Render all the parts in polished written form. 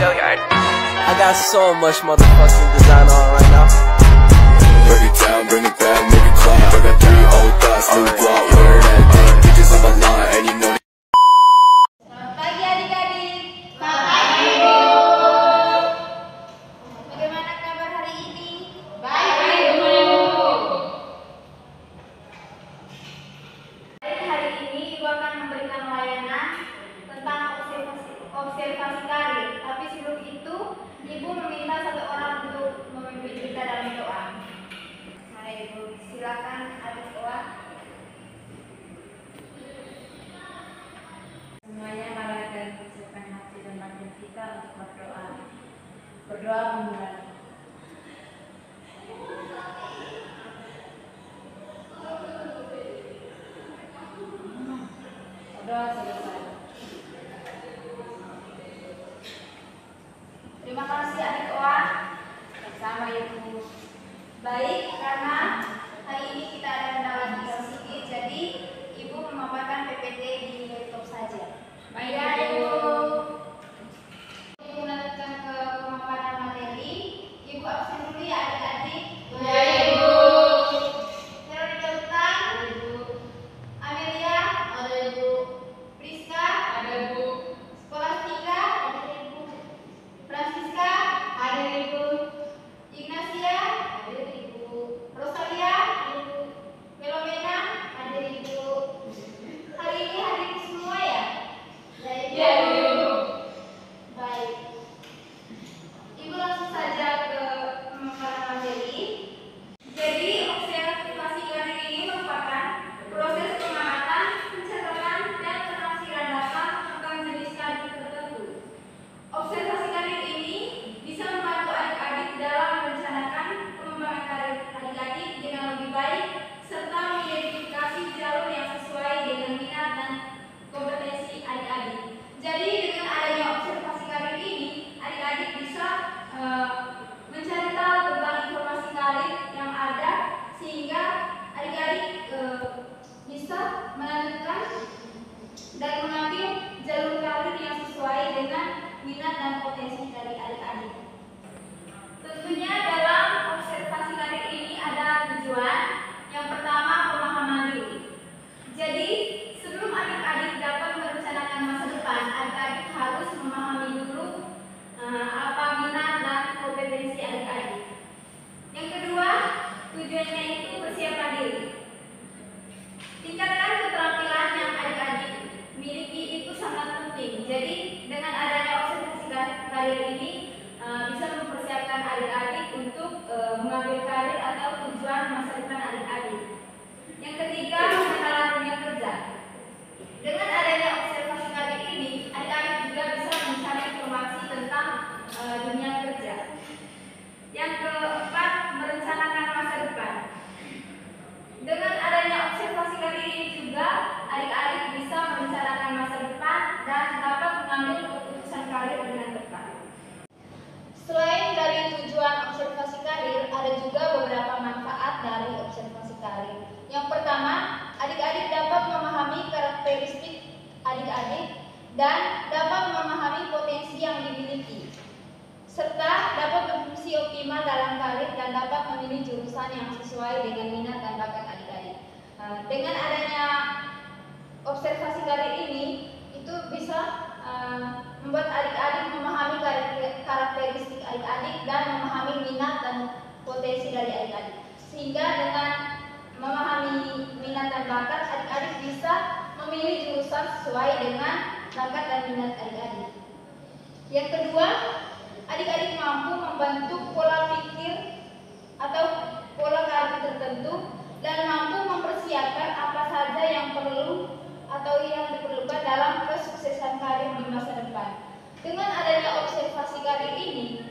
Billiard. I got so much motherfucking design on right now. Break it down, bring it back, make it clap. I got 3 old thoughts, new block, where that thing. Bitches on my line, and you know. Selamat pagi adik-adik. Selamat pagi Ibu. Bagaimana kabar hari ini? Baik Ibu. Hari ini Ibu akan memberikan layanan tentang observasi karir. Tapi sebelum itu Ibu meminta satu orang untuk memimpin kita dalam doa. Mari Ibu, silakan adik doa. Semuanya mari dan persiapkan hati dan batin kita untuk berdoa. Berdoa memulai. Berdoa selesai. Terima kasih adik Oa. Sama Ibu. Baik, karena hari ini kita ada kendala di sedikit, jadi Ibu memaparkan PPT di laptop saja. Baik, Ya, Ibu. Ibu lanjutkan ke pemaparan materi. Ibu absen dulu ya adik-adik. Ya, Ibu. Veronica Utang, Ibu. Amelia, Ada Ibu. Priska, Ada Ibu. Skolastika, Francisca, Ada Ibu. Ignacia, Ada Ibu. Rosalia, Melomena, Ada Ibu. hari ini hadir semua ya? Ya, Ibu. Baik. Ibu langsung saja ke pemaparan materi. Jadi, observasi karir ini merupakan proses pengamatan, pencatatan, dan penafsiran data tentang jenis karir tertentu. Observasi karir ini bisa membantu adik-adik dalam merencanakan pengembangan karir adik-adik dengan lebih baik serta mengidentifikasi jalur yang sesuai dengan minat dan kompetensi adik-adik. Jadi dengan adanya observasi karir ini, adik-adik bisa mencari tahu tentang informasi karir yang ada sehingga adik-adik bisa melanjutkan dan mengambil jalur karir yang sesuai dengan minat dan potensi dari adik-adik. Tentunya dalam observasi karir ini ada tujuan. Yang pertama, pemahaman diri. Jadi, sebelum adik-adik dapat merencanakan masa depan, adik-adik harus memahami dulu apa minat dan kompetensi adik-adik. Yang kedua, tujuannya itu persiapan diri. Tingkatkan keterampilan yang adik-adik miliki itu sangat penting. Jadi, dengan adanya observasi karir ini bisa mempersiapkan adik-adik untuk mengambil karir atau tujuan masa depan adik-adik. Yang ketiga, mengenal dunia kerja. Dengan adanya observasi karir ini, adik-adik juga bisa mencari informasi tentang dunia kerja. Yang keempat, merencanakan masa depan. Dengan adanya observasi karir ini juga, adik-adik bisa merencanakan masa depan dan dapat mengambil keputusan karir dengan tepat. Selain dari tujuan observasi karir, ada juga beberapa manfaat dari observasi karir. Yang pertama, adik-adik dapat memahami karakteristik adik-adik dan dapat memahami potensi yang dimiliki, serta dapat berfungsi optimal dalam karir dan dapat memilih jurusan yang sesuai dengan minat dan bakat adik-adik. Dengan adanya observasi karir ini, itu bisa membuat adik-adik memahami karakteristik adik-adik dan memahami minat dan potensi dari adik-adik. Sehingga dengan memahami minat dan bakat, adik-adik bisa memilih jurusan sesuai dengan bakat dan minat adik-adik. Yang kedua, adik-adik mampu membentuk pola pikir atau pola karir tertentu dan mampu mempersiapkan apa saja yang perlu atau yang diperlukan dalam kesuksesan karir di masa depan. Dengan adanya observasi karir ini,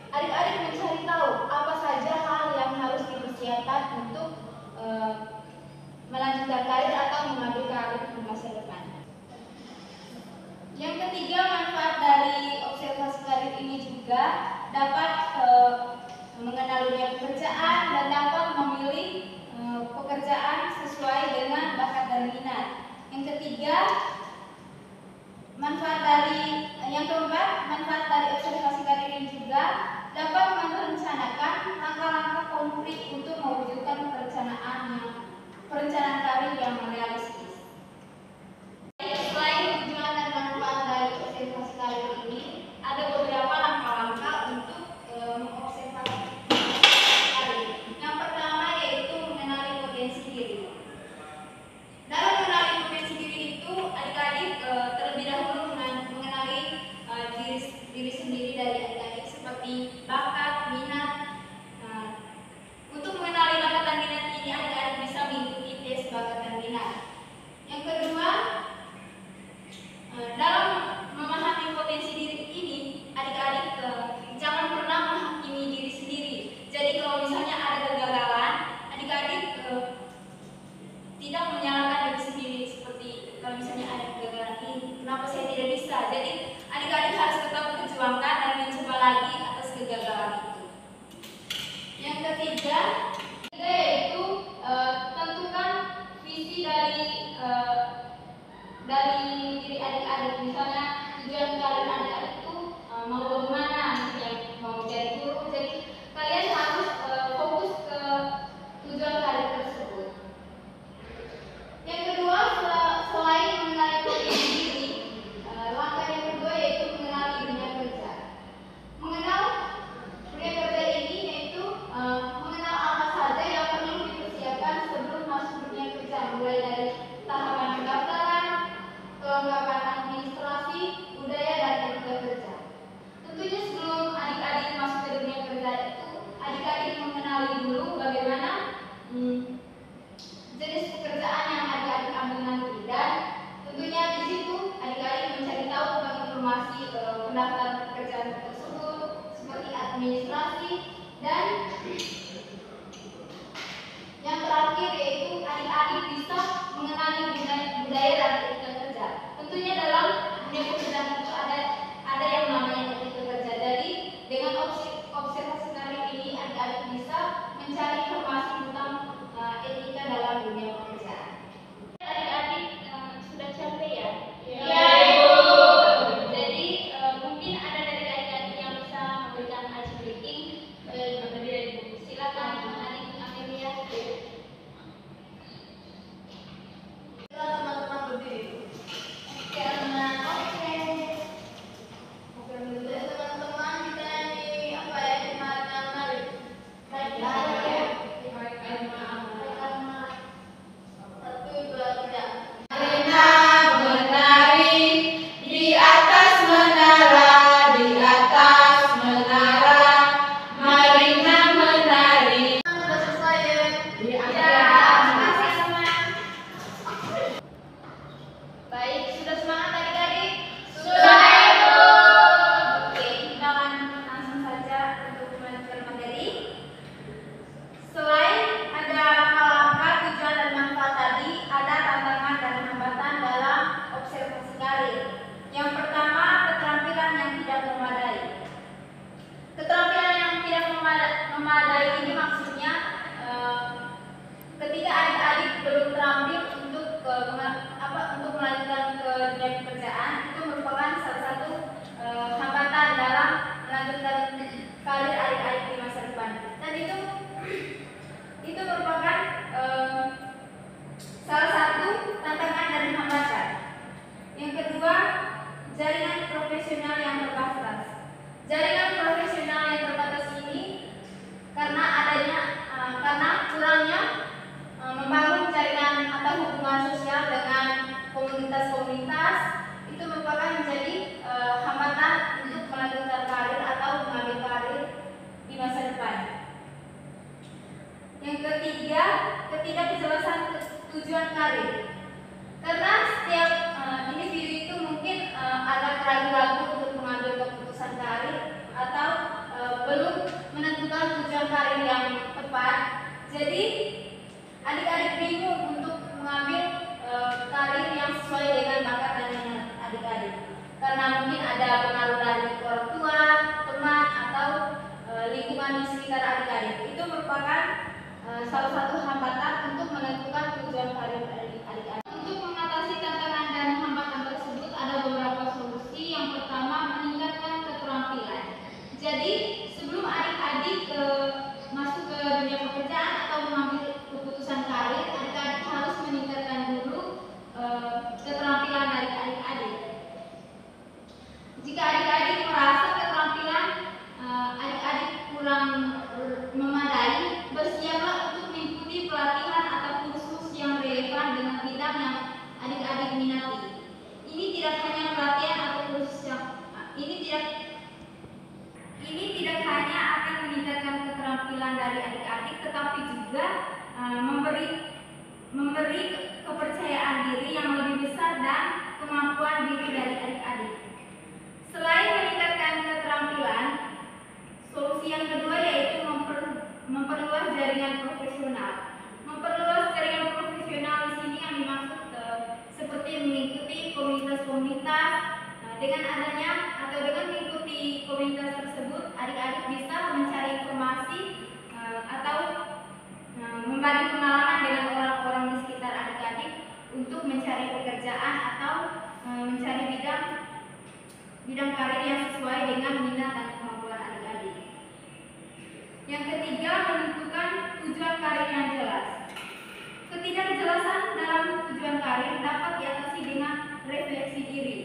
adik-adik mencari tahu apa saja hal yang harus dipersiapkan untuk melanjutkan karir atau mengambil karir di masa depan. Yang ketiga, manfaat dari observasi karir ini juga dapat mengenal dunia pekerjaan dan dapat memilih pekerjaan sesuai dengan bakat dan minat. Yang ketiga, Yang keempat, manfaat dari observasi karir ini juga dapat merencanakan langkah-langkah konkret untuk mewujudkan perencanaan karir yang realistis. Selain tujuan dan manfaat dari observasi karir ini, ada beberapa langkah-langkah untuk mengobservasi karir. Yang pertama yaitu mengenali potensi diri. Dalam mengenali potensi diri itu, adik-adik terlebih dahulu mengenali diri sendiri dari adik-adik seperti bakat, minat. Untuk mengenali bakat dan minat ini, adik-adik bisa mengikuti tes bakat dan minat. Yang kedua, dalam memahami potensi diri ini, adik-adik jangan pernah menghakimi diri sendiri. Jadi kalau misalnya ada kegagalan, adik-adik tidak menyalahkan diri sendiri, seperti kalau misalnya ada kegagalan ini, kenapa saya tidak bisa? Jadi adik-adik harus tetap memperjuangkan dan mencoba lagi atas kegagalan itu. Yang ketiga yaitu tentukan visi dari diri adik-adik. Misalnya tujuan karir adik-adik itu mau bagaimana, yang mau jadi guru, jadi kalian harus fokus ke tujuan karir tersebut. Yang kedua, selain mengenali potensi diri, langkah yang kedua yaitu mengenali dunia kerja. Mengenal dunia kerja ini yaitu mengenal apa saja yang perlu dipersiapkan sebelum masuk dunia kerja, mulai dari tahapan pendaftaran, kelengkapan administrasi, budaya, dan etika kerja. Tentunya sebelum adik-adik masuk ke dunia kerja itu, adik-adik mengenali dulu bagaimana jenis pekerjaan yang adik-adik ambil nanti, dan tentunya di situ adik-adik mencari tahu tentang informasi pendaftaran pekerjaan tersebut seperti administrasi, dan yang terakhir yaitu adik-adik bisa mengenali budaya dan etika kerja. Tentunya dalam dunia pekerjaan itu ada yang namanya etika kerja. Jadi dengan observasi karir ini, adik-adik bisa mencari informasi tentang etika dalam dunia pekerjaan. Adik-adik sudah capek ya? Iya, Ibu. Jadi mungkin ada dari adik-adik yang bisa memberikan ice breaking lebih dari Ibu. Silakan adik Amelia. Silakan teman-teman berdiri. Oke, teman-teman kita ini apa ya, mari. Satu, dua, tiga. Marina menari di atas menara, di atas menara. Marina menari. Sudah selesai ya? Di Ya, atas. terima kasih teman. Baik, sudah semangat adik-adik? Sudah, Ibu. Oke, kita akan langsung saja untuk melanjutkan materi. Selain ada langkah-langkah, tujuan dan manfaat tadi, ada tantangan dan hambatan dalam observasi karir. Yang pertama, keterampilan yang tidak memadai. Keterampilan yang tidak memadai ini maksudnya ketika adik-adik belum terampil untuk melanjutkan ke dunia pekerjaan, itu merupakan salah satu hambatan dalam melanjutkan karir adik-adik di masa depan. Dan itu merupakan salah satu tantangan dan hambatan. Yang kedua, jaringan profesional yang terbatas. Jaringan profesional yang terbatas ini karena kurangnya membangun jaringan atau hubungan sosial dengan komunitas-komunitas, itu merupakan menjadi hambatan untuk melanjutkan karir atau mengambil karir di masa depan. Yang ketiga, memberi kepercayaan diri yang lebih besar dan kemampuan diri dari adik-adik. Selain meningkatkan keterampilan, solusi yang kedua yaitu memperluas jaringan profesional. Memperluas jaringan profesional di sini yang dimaksud seperti mengikuti komunitas-komunitas. Dengan adanya atau dengan mengikuti komunitas tersebut, adik-adik bisa mencari informasi atau membagi pengalaman dengan orang-orang di sekitar adik-adik untuk mencari pekerjaan atau mencari bidang karir yang sesuai dengan minat dan kemampuan adik-adik. Yang ketiga, menentukan tujuan karir yang jelas. Ketidakjelasan dalam tujuan karir dapat diatasi dengan refleksi diri.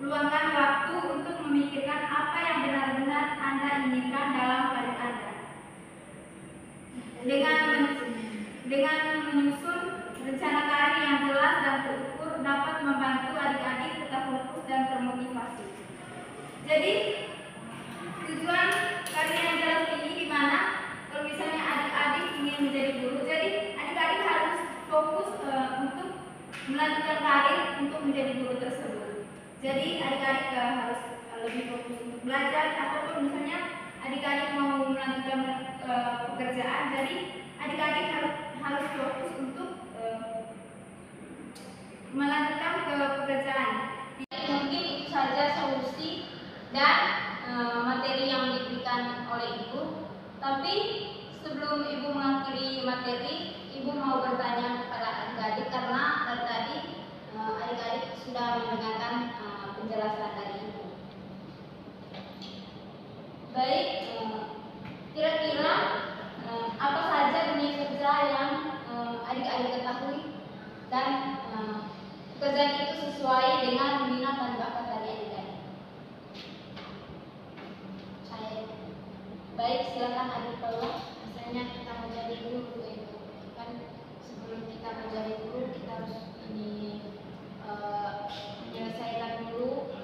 Luangkan waktu untuk memikirkan apa yang benar-benar Anda inginkan dalam karir Anda. Dengan menyusun rencana karir yang jelas dan terukur dapat membantu adik-adik tetap fokus dan termotivasi. Jadi tujuan karir yang jelas ini di mana? Kalau misalnya adik-adik ingin menjadi guru, jadi adik-adik harus fokus untuk melanjutkan karir untuk menjadi guru tersebut. Jadi adik-adik harus lebih fokus untuk belajar, ataupun misalnya adik-adik mau melanjutkan pekerjaan, jadi adik-adik harus fokus untuk melanjutkan ke pekerjaan. Mungkin itu saja solusi dan materi yang diberikan oleh Ibu. Tapi sebelum Ibu mengakhiri materi, Ibu mau bertanya kepada adik-adik karena dari tadi adik-adik sudah mendengarkan penjelasan dari Ibu. Baik, kira-kira apa saja dunia kerja yang adik-adik ketahui dan pekerjaan itu sesuai dengan minat dan bakat dari adik-adik? Baik, silakan Adik Paula. Misalnya kita mau jadi guru, Ibu, kan sebelum kita menjadi guru kita harus menyelesaikan dulu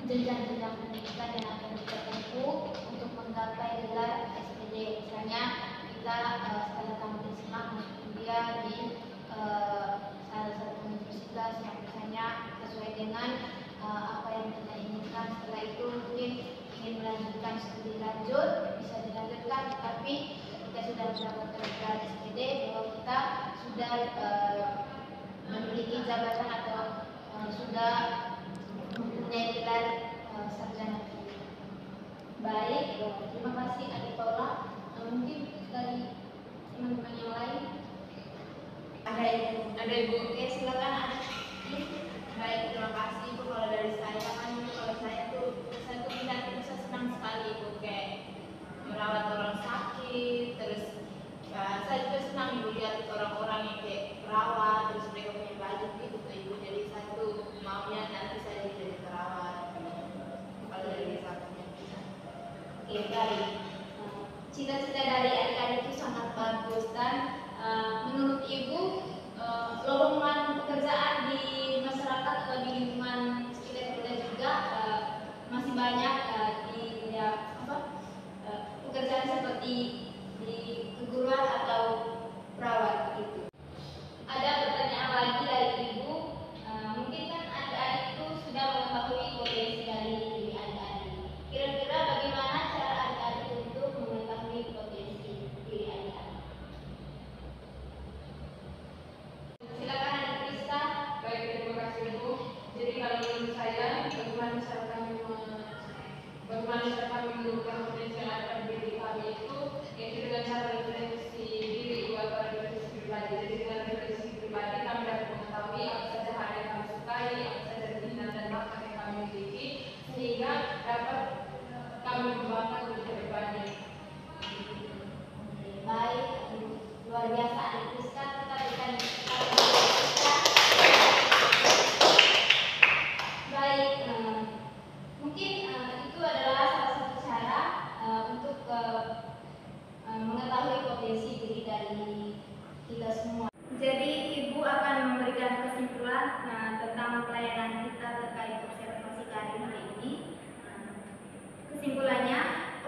jenjang-jenjang pendidikan yang akan kita tempuh untuk menggapai gelar SPD. Misalnya kita setelah tamat SMA masuk kuliah di salah satu universitas yang misalnya sesuai dengan apa yang kita inginkan. Setelah itu mungkin ingin melanjutkan studi lanjut, bisa dilanjutkan, tetapi ketika sudah mendapatkan gelar SPD bahwa kita sudah memiliki jabatan atau sudah mempunyai gelar sarjana. Baik, terima kasih Adik Paula. Mungkin dari teman-teman yang lain Ada Ibu. Oke, silakan Adik. Baik, terima kasih Ibu. Kalau dari saya kan, kalau saya tuh tidak bisa senang sekali Ibu, kayak merawat orang sakit, terus saya juga senang Ibu lihat orang-orang yang kayak perawat, terus mereka punya budget gitu tuh Ibu. Jadi saya tuh maunya nanti saya jadi perawat. Kalau dari satunya. Oke, baik. Cita-cita dari adik-adik itu sangat bagus dan menurut Ibu lowongan pekerjaan di masyarakat atau di lingkungan sekitar kita juga masih banyak di pekerjaan seperti di keguruan atau perawat gitu. Ada pertanyaan lagi dari Ibu. Mungkin kan adik-adik itu sudah mengetahui potensi dari diri adik-adik. Kira-kira bagaimana cara adik-adik untuk mengetahui potensi diri adik-adik? Silakan Adik Rizka. Baik, terima kasih Ibu. Jadi kalau menurut saya, bagaimana cara kami menentukan potensi yang ada di diri kami itu, yaitu dengan cara refleksi diri Ibu atau refleksi pribadi. Jadi dengan refleksi pribadi kami dapat mengetahui apa saja hal yang kami sukai, apa saja minat dan bakat yang kami miliki, sehingga dapat kami kembangkan untuk kedepannya. Baik, luar biasa Adik Rizka. Kita berikan baik, mungkin itu adalah salah satu cara untuk mengetahui potensi diri dari kita semua. Jadi Ibu akan memberikan kesimpulan tentang pelayanan kita terkait observasi karir hari ini. Kesimpulannya,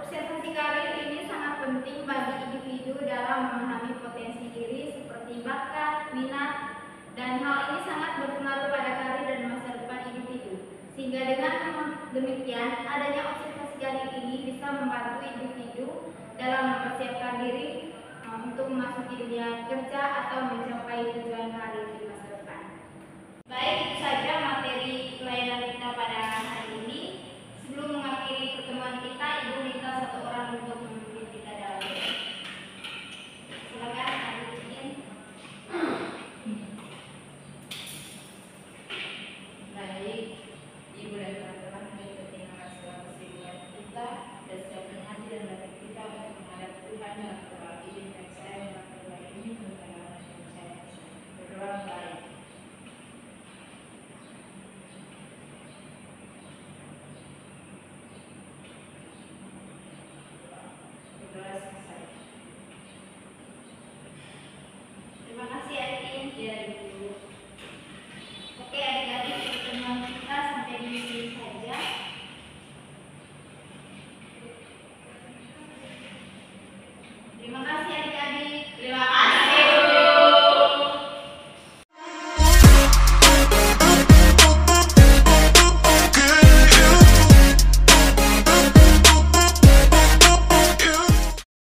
observasi karir ini sangat penting bagi individu dalam memahami potensi diri seperti bakat, minat, dan hal ini sangat berpengaruh pada karir dan masa depan individu. Sehingga dengan demikian, adanya observasi karir ini bisa membantu individu dalam mempersiapkan diri untuk memasuki dunia kerja atau mencapai tujuan karir.